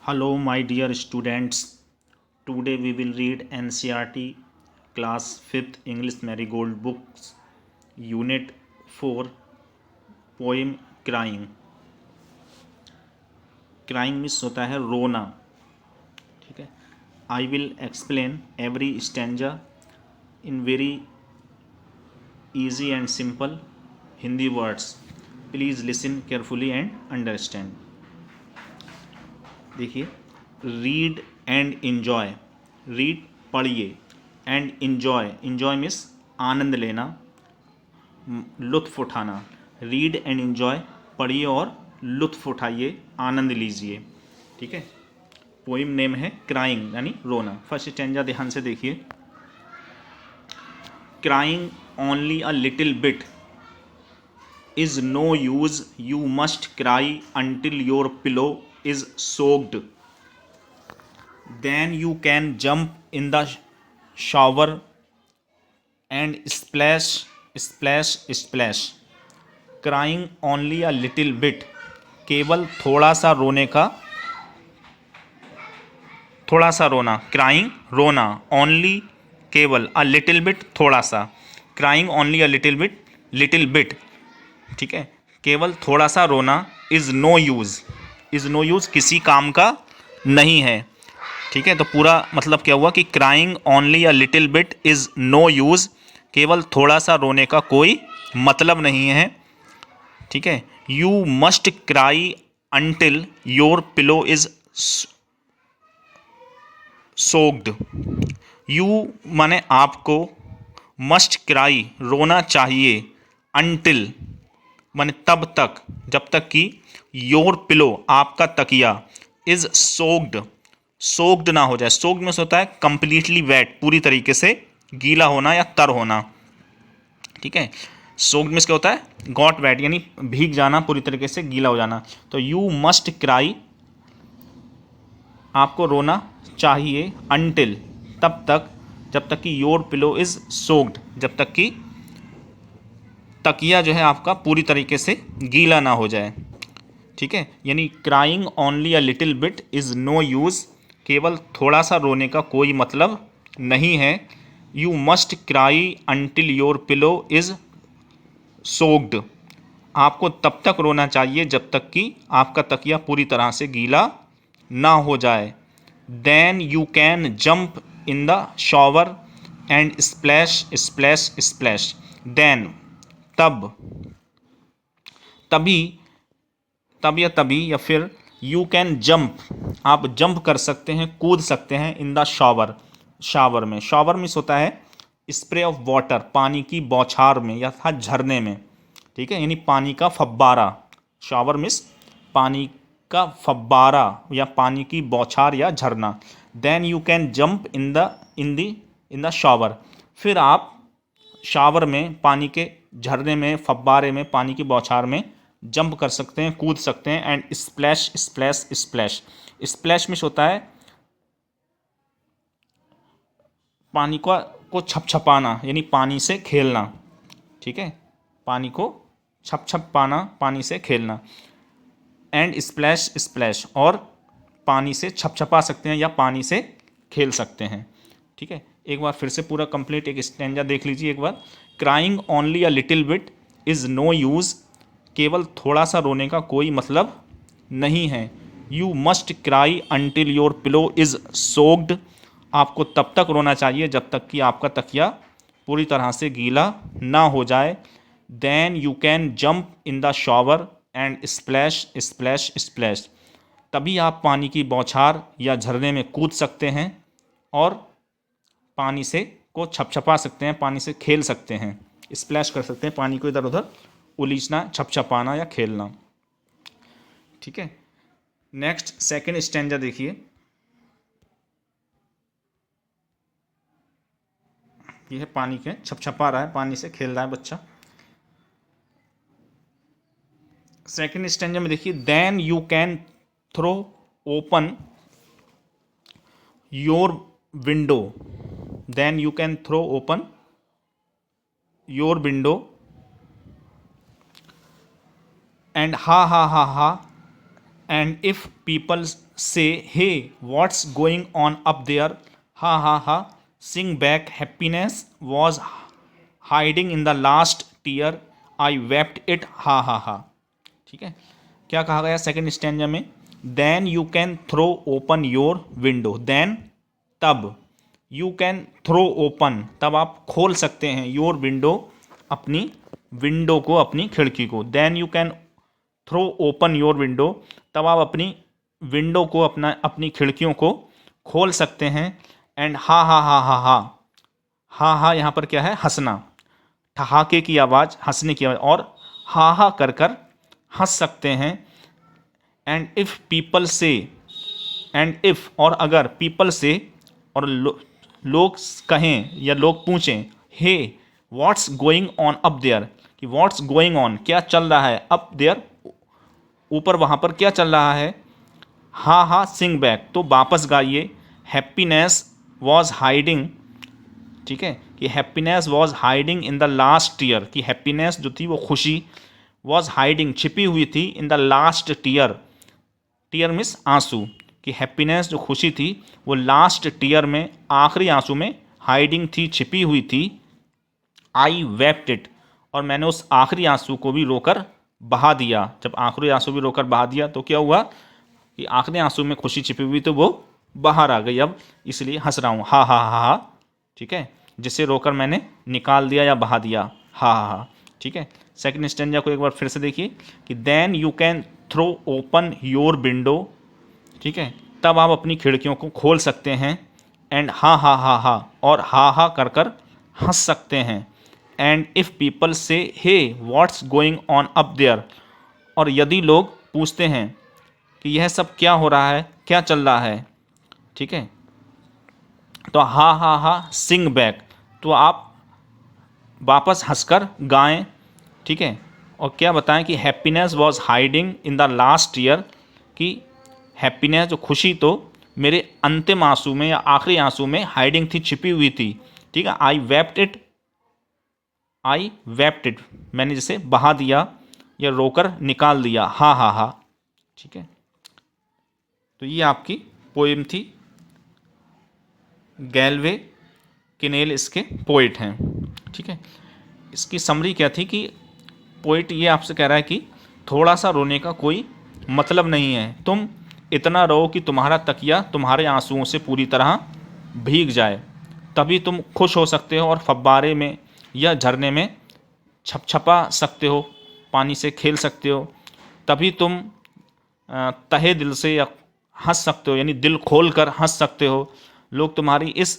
Hello, my dear students. Today we will read NCERT Class 5th English Marigold Books, Unit 4, Poem Crying. Crying means होता है रोना. ठीक है. I will explain every stanza in very easy and simple Hindi words. Please listen carefully and understand. देखिए, read and enjoy. Read पढ़िए, and enjoy. Enjoy means आनंद लेना, लुत्फ उठाना. रीड एंड इन्जॉय, पढ़िए और लुत्फ उठाइए, आनंद लीजिए. ठीक है. पोइम नेम है क्राइंग यानी रोना. फर्स्ट स्टैंजा ध्यान से देखिए. Crying only a little bit is no use, you must cry until your pillow is soaked. Then you can jump in the shower and splash, splash, splash. Crying only a little bit, केवल थोड़ा सा रोने का, थोड़ा सा रोना. Crying रोना, only केवल, अ लिटिल बिट थोड़ा सा. Crying only a little bit, little bit. ठीक है. केवल थोड़ा सा रोना. Is no use, is no use किसी काम का नहीं है. ठीक है. तो पूरा मतलब क्या हुआ कि crying only a little bit is no use, केवल थोड़ा सा रोने का कोई मतलब नहीं है. ठीक है. You must cry until your pillow is soaked. You माने आपको, मस्ट क्राई रोना चाहिए, अंटिल माने तब तक, जब तक कि योर पिलो आपका तकिया इज सोक्ड, सोक्ड ना हो जाए. सोक्ड में होता है कंप्लीटली वेट, पूरी तरीके से गीला होना या तर होना. ठीक है. सोक्ड में क्या होता है, गॉट वेट यानी भीग जाना, पूरी तरीके से गीला हो जाना. तो यू मस्ट क्राई, आपको रोना चाहिए, अंटिल तब तक, जब तक कि योर पिलो इज सोक्ड, जब तक कि तकिया जो है आपका पूरी तरीके से गीला ना हो जाए. ठीक है. यानी crying only a little bit is no use, केवल थोड़ा सा रोने का कोई मतलब नहीं है. You must cry until your pillow is soaked, आपको तब तक रोना चाहिए जब तक कि आपका तकिया पूरी तरह से गीला ना हो जाए. Then you can jump in the shower and splash, splash, splash. Then तब, तभी, तब या तभी या फिर यू कैन जंप, आप जंप कर सकते हैं, कूद सकते हैं, इन द शॉवर, शावर में. शॉवर मीन्स होता है स्प्रे ऑफ वाटर, पानी की बौछार में या था झरने में. ठीक है. यानी पानी का फब्बारा. शॉवर मीन्स पानी का फब्बारा या पानी की बौछार या झरना. Then you can jump in the shower, फिर आप शावर में, पानी के झरने में, फब्बारे में, पानी की बौछार में जंप कर सकते हैं, कूद सकते हैं. And splash, splash, splash. Splash means होता है पानी को छपछपाना यानी पानी से खेलना. ठीक है. पानी को छपछपाना, पानी से खेलना. एंड स्प्लैश, स्प्लैश, और पानी से छपछपा सकते हैं या पानी से खेल सकते हैं. ठीक है. एक बार फिर से पूरा कंप्लीट एक स्टैंजा देख लीजिए एक बार. Crying only a little bit is no use, केवल थोड़ा सा रोने का कोई मतलब नहीं है. You must cry until your pillow is soaked, आपको तब तक रोना चाहिए जब तक कि आपका तकिया पूरी तरह से गीला ना हो जाए. Then you can jump in the shower and splash, splash, splash. तभी आप पानी की बौछार या झरने में कूद सकते हैं और पानी से को छपछपा सकते हैं, पानी से खेल सकते हैं, स्प्लैश कर सकते हैं, पानी को इधर उधर उलीचना, छपछपाना या खेलना. ठीक है. नेक्स्ट सेकंड स्टैंजा देखिए. ये है पानी के छपछपा रहा है, पानी से खेल रहा है बच्चा. सेकंड स्टैंजा में देखिए. Then you can throw open your window, then you can throw open your window and ha ha ha ha and if people say hey what's going on up there, ha ha ha, sing back happiness was hiding in the last tear, I wept it, ha ha ha. ठीक है, क्या कहा गया second stanza में? Then you can throw open your window, then तब, you can throw open तब आप खोल सकते हैं, योर विंडो अपनी विंडो को, अपनी खिड़की को, then you can throw open your window तब आप अपनी विंडो को, अपनी खिड़कियों को खोल सकते हैं। And ha ha ha ha ha, ha हा यहाँ पर क्या है? हंसना, ठहाके की आवाज़, हंसने की आवाज़, और हा हा कर कर हंस सकते हैं। एंड इफ़ पीपल से, एंड इफ़ और अगर, पीपल से और लोग कहें या लोग पूछें, hey what's going on up there, कि व्हाट्स गोइंग ऑन क्या चल रहा है, अप देयर ऊपर वहाँ पर क्या चल रहा है, हा हा सिंग बैक तो वापस गाइए, हैप्पीनेस वॉज हाइडिंग, ठीक है, कि happiness was hiding in the last year, कि हैप्पीनेस जो थी वो खुशी, वॉज हाइडिंग छिपी हुई थी, in the last tear, tear means आंसू, कि हैप्पीनेस जो खुशी थी वो लास्ट टीयर में, आखिरी आंसू में, हाइडिंग थी, छिपी हुई थी, आई वेप्ट इट और मैंने उस आखिरी आंसू को भी रोकर बहा दिया। जब आखिरी आंसू भी रोकर बहा दिया तो क्या हुआ कि आखिरी आंसू में खुशी छिपी हुई तो वो बाहर आ गई, अब इसलिए हंस रहा हूँ, हा हा हा हा। ठीक है, जिसे रोकर मैंने निकाल दिया या बहा दिया, हा हा हा। ठीक है, सेकंड स्टेंजा को एक बार फिर से देखिए कि then you can throw open your window, ठीक है, तब आप अपनी खिड़कियों को खोल सकते हैं। एंड हा हा हा हा और हा कर कर हंस सकते हैं। And if people say hey what's going on up there, और यदि लोग पूछते हैं कि यह सब क्या हो रहा है, क्या चल रहा है, ठीक है, तो हा सिंग बैक तो आप वापस हंसकर गाएं। ठीक है, और क्या बताएं कि happiness was hiding in the last year, कि हैप्पीनेस जो खुशी तो मेरे अंतिम आंसू में या आखिरी आंसू में हाइडिंग थी, छिपी हुई थी। ठीक है, I wept it, I wept it मैंने जिसे बहा दिया या रोकर निकाल दिया, हा हा हा। ठीक है, तो ये आपकी पोएम थी, गैलवे किनेल इसके पोइट हैं। ठीक है, इसकी समरी क्या थी कि पोइट ये आपसे कह रहा है कि थोड़ा सा रोने का कोई मतलब नहीं है, तुम इतना रो कि तुम्हारा तकिया तुम्हारे आंसुओं से पूरी तरह भीग जाए, तभी तुम खुश हो सकते हो और फव्वारे में या झरने में छपछपा सकते हो, पानी से खेल सकते हो, तभी तुम तहे दिल से या हंस सकते हो, यानी दिल खोल कर हंस सकते हो। लोग तुम्हारी इस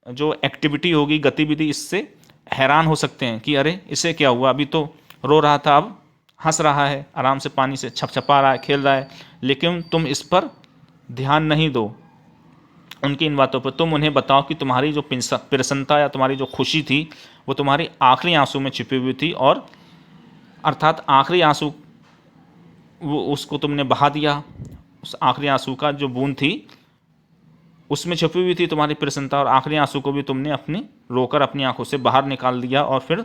जो एक्टिविटी होगी, गतिविधि, इससे हैरान हो सकते हैं कि अरे इसे क्या हुआ, अभी तो रो रहा था अब हंस रहा है, आराम से पानी से छपछपा रहा है, खेल रहा है। लेकिन तुम इस पर ध्यान नहीं दो, उनकी इन बातों पर, तुम उन्हें बताओ कि तुम्हारी जो प्रसन्नता या तुम्हारी जो खुशी थी वो तुम्हारी आखिरी आंसू में छिपी हुई थी, और अर्थात आखिरी आंसू वो उसको तुमने बहा दिया, उस आखिरी आंसू का जो बूंद थी उसमें छुपी हुई थी तुम्हारी प्रसन्नता, और आखिरी आंसू को भी तुमने अपनी रोकर अपनी आंखों से बाहर निकाल दिया, और फिर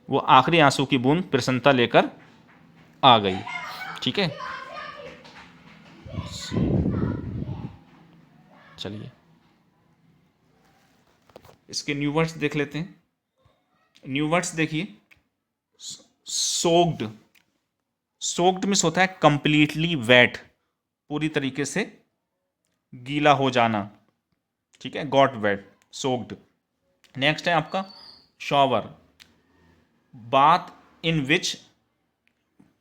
वो आखिरी आंसू की बूंद प्रसन्नता लेकर आ गई। ठीक है, चलिए इसके न्यू वर्ड्स देख लेते हैं। न्यू वर्ड्स देखिए, सोक्ड, सोक्ड मीन्स होता है कंप्लीटली वेट, पूरी तरीके से गीला हो जाना। ठीक है, गॉट वेट, सोक्ड। नेक्स्ट है आपका shower, bath in which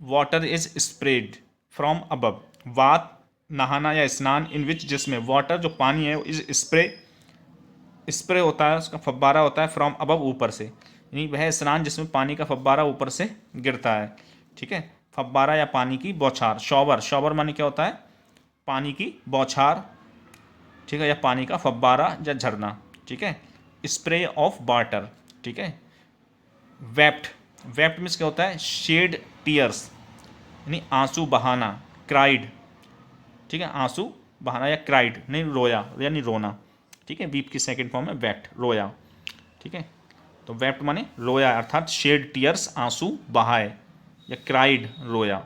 water is spread from above, bath नहाना या स्नान, इन विच जिसमें, वाटर जो पानी है इज स्प्रे, स्प्रे होता है, उसका फव्वारा होता है, फ्रॉम अबव ऊपर से, यानी वह स्नान जिसमें पानी का फव्वारा ऊपर से गिरता है। ठीक है, फव्वारा या पानी की बौछार, शॉवर, शॉवर माने क्या होता है, पानी की बौछार, ठीक है, या पानी का फव्वारा या झरना। ठीक है, स्प्रे ऑफ वाटर। ठीक है, वेप्ट, वेप्ट मीन्स क्या होता है, शेड टीयर्स, यानी आंसू बहाना, क्राइड। ठीक है, आंसू बहाना या क्राइड, नहीं रोया यानी रोना। ठीक है, वीप की सेकंड फॉर्म है वेप्ट, रोया। ठीक है, तो वेप्ट माने रोया, अर्थात शेड टीयर्स, आंसू बहाए, या क्राइड, रोया।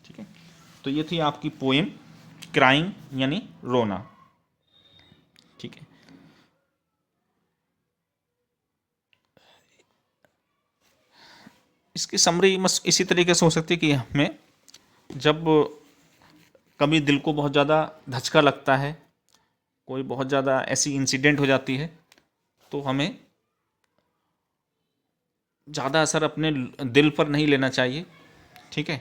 ठीक है, तो ये थी आपकी पोएम क्राइंग यानी रोना। ठीक है, इसकी समरी बस इसी तरीके से हो सकती है कि हमें जब कभी दिल को बहुत ज़्यादा धचका लगता है, कोई बहुत ज़्यादा ऐसी इंसिडेंट हो जाती है, तो हमें ज़्यादा असर अपने दिल पर नहीं लेना चाहिए। ठीक है,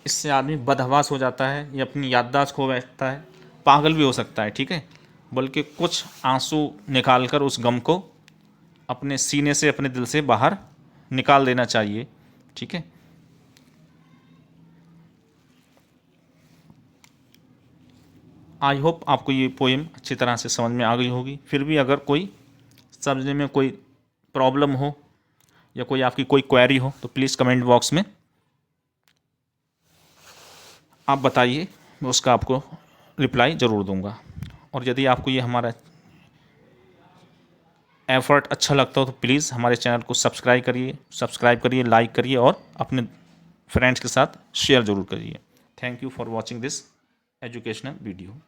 इससे आदमी बदहवास हो जाता है या अपनी याददाश्त खो बैठता है, पागल भी हो सकता है। ठीक है, बल्कि कुछ आंसू निकाल कर उस गम को अपने सीने से, अपने दिल से बाहर निकाल देना चाहिए। ठीक है, आई होप आपको ये पोएम अच्छी तरह से समझ में आ गई होगी। फिर भी अगर कोई समझने में कोई प्रॉब्लम हो या कोई आपकी कोई क्वेरी हो तो प्लीज़ कमेंट बॉक्स में आप बताइए, मैं उसका आपको रिप्लाई ज़रूर दूंगा। और यदि आपको ये हमारा एफर्ट अच्छा लगता हो तो प्लीज़ हमारे चैनल को सब्सक्राइब करिए, लाइक करिए और अपने फ्रेंड्स के साथ शेयर ज़रूर करिए। Thank you for watching this educational video.